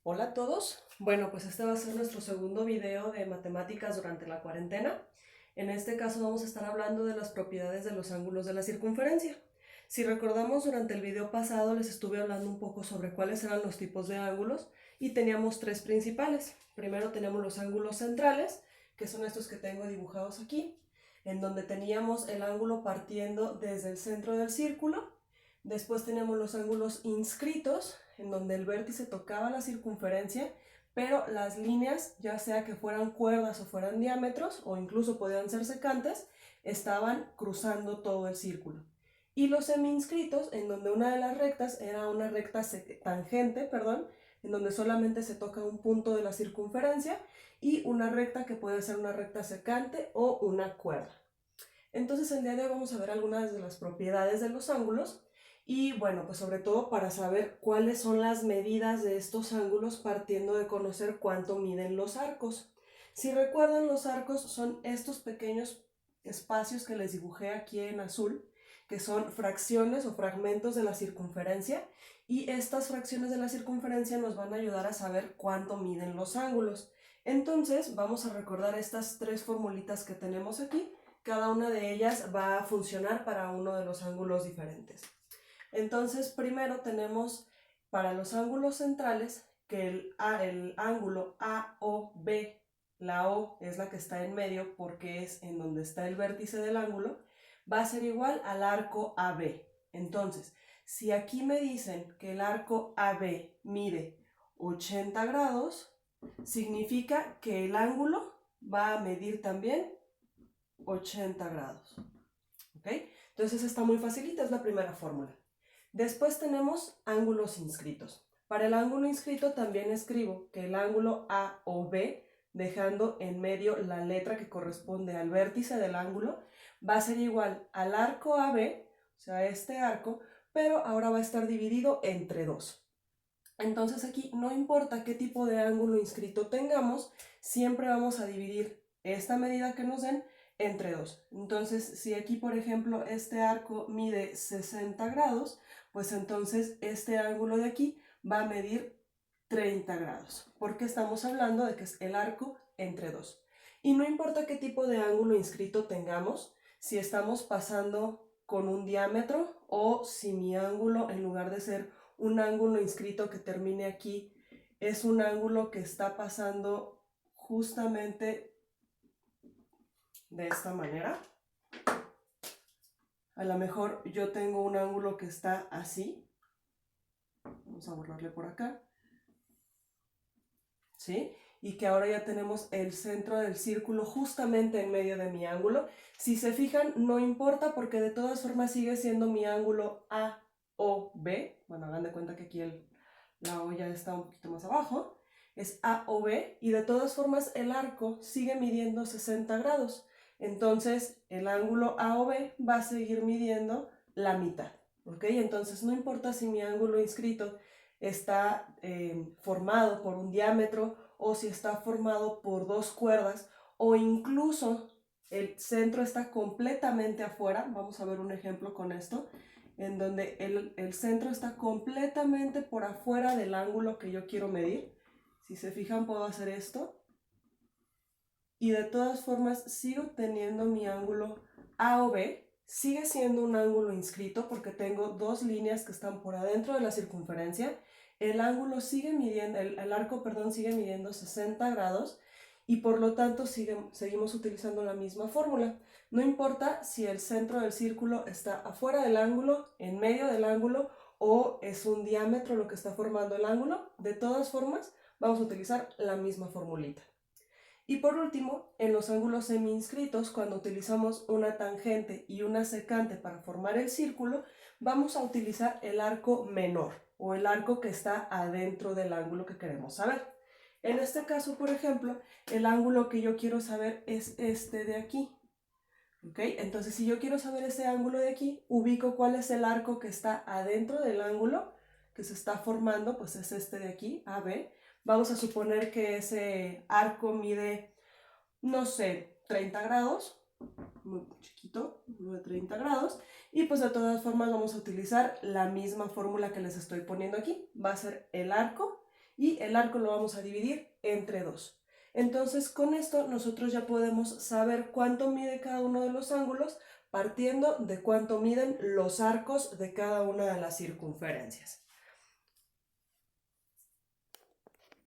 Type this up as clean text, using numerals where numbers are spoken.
Hola a todos. Bueno, pues este va a ser nuestro segundo video de matemáticas durante la cuarentena. En este caso vamos a estar hablando de las propiedades de los ángulos de la circunferencia. Si recordamos, durante el video pasado les estuve hablando un poco sobre cuáles eran los tipos de ángulos y teníamos tres principales. Primero tenemos los ángulos centrales, que son estos que tengo dibujados aquí, en donde teníamos el ángulo partiendo desde el centro del círculo. Después tenemos los ángulos inscritos, en donde el vértice tocaba la circunferencia, pero las líneas, ya sea que fueran cuerdas o fueran diámetros, o incluso podían ser secantes, estaban cruzando todo el círculo. Y los semi-inscritos, en donde una de las rectas era una recta tangente, en donde solamente se toca un punto de la circunferencia, y una recta que puede ser una recta secante o una cuerda. Entonces el día de hoy vamos a ver algunas de las propiedades de los ángulos y bueno, pues sobre todo para saber cuáles son las medidas de estos ángulos partiendo de conocer cuánto miden los arcos. Si recuerdan, los arcos son estos pequeños espacios que les dibujé aquí en azul, que son fracciones o fragmentos de la circunferencia, y estas fracciones de la circunferencia nos van a ayudar a saber cuánto miden los ángulos. Entonces vamos a recordar estas tres formulitas que tenemos aquí. Cada una de ellas va a funcionar para uno de los ángulos diferentes. Entonces, primero tenemos para los ángulos centrales que el ángulo AOB, la O es la que está en medio porque es en donde está el vértice del ángulo, va a ser igual al arco AB. Entonces, si aquí me dicen que el arco AB mide 80 grados, significa que el ángulo va a medir también 80 grados. ¿Ok? Entonces está muy facilita, es la primera fórmula. Después tenemos ángulos inscritos. Para el ángulo inscrito también escribo que el ángulo A o B, dejando en medio la letra que corresponde al vértice del ángulo, va a ser igual al arco AB, o sea, este arco, pero ahora va a estar dividido entre dos. Entonces aquí no importa qué tipo de ángulo inscrito tengamos, siempre vamos a dividir esta medida que nos den entre dos. Entonces, si aquí, por ejemplo, este arco mide 60 grados, pues entonces este ángulo de aquí va a medir 30 grados, porque estamos hablando de que es el arco entre dos. Y no importa qué tipo de ángulo inscrito tengamos, si estamos pasando con un diámetro o si mi ángulo, en lugar de ser un ángulo inscrito que termine aquí, es un ángulo que está pasando justamente de esta manera. A lo mejor yo tengo un ángulo que está así. Vamos a borrarle por acá. ¿Sí? Y que ahora ya tenemos el centro del círculo justamente en medio de mi ángulo. Si se fijan, no importa porque de todas formas sigue siendo mi ángulo A o B. Bueno, hagan de cuenta que aquí la O ya está un poquito más abajo. Es A o B y de todas formas el arco sigue midiendo 60 grados. Entonces el ángulo A o B va a seguir midiendo la mitad. ¿Ok? Entonces no importa si mi ángulo inscrito está formado por un diámetro o si está formado por dos cuerdas o incluso el centro está completamente afuera. Vamos a ver un ejemplo con esto, en donde el centro está completamente por afuera del ángulo que yo quiero medir. Si se fijan, puedo hacer esto y de todas formas sigo teniendo mi ángulo A o B. Sigue siendo un ángulo inscrito porque tengo dos líneas que están por adentro de la circunferencia. El ángulo sigue midiendo, el arco, perdón, sigue midiendo 60 grados y por lo tanto seguimos utilizando la misma fórmula. No importa si el centro del círculo está afuera del ángulo, en medio del ángulo o es un diámetro lo que está formando el ángulo, de todas formas vamos a utilizar la misma formulita. Y por último, en los ángulos semi-inscritos, cuando utilizamos una tangente y una secante para formar el círculo, vamos a utilizar el arco menor o el arco que está adentro del ángulo que queremos saber. En este caso, por ejemplo, el ángulo que yo quiero saber es este de aquí. ¿Ok? Entonces, si yo quiero saber este ángulo de aquí, ubico cuál es el arco que está adentro del ángulo que se está formando, pues es este de aquí, AB. Vamos a suponer que ese arco mide, no sé, 30 grados, muy chiquito, de 30 grados, y pues de todas formas vamos a utilizar la misma fórmula que les estoy poniendo aquí. Va a ser el arco y el arco lo vamos a dividir entre 2. Entonces con esto nosotros ya podemos saber cuánto mide cada uno de los ángulos partiendo de cuánto miden los arcos de cada una de las circunferencias.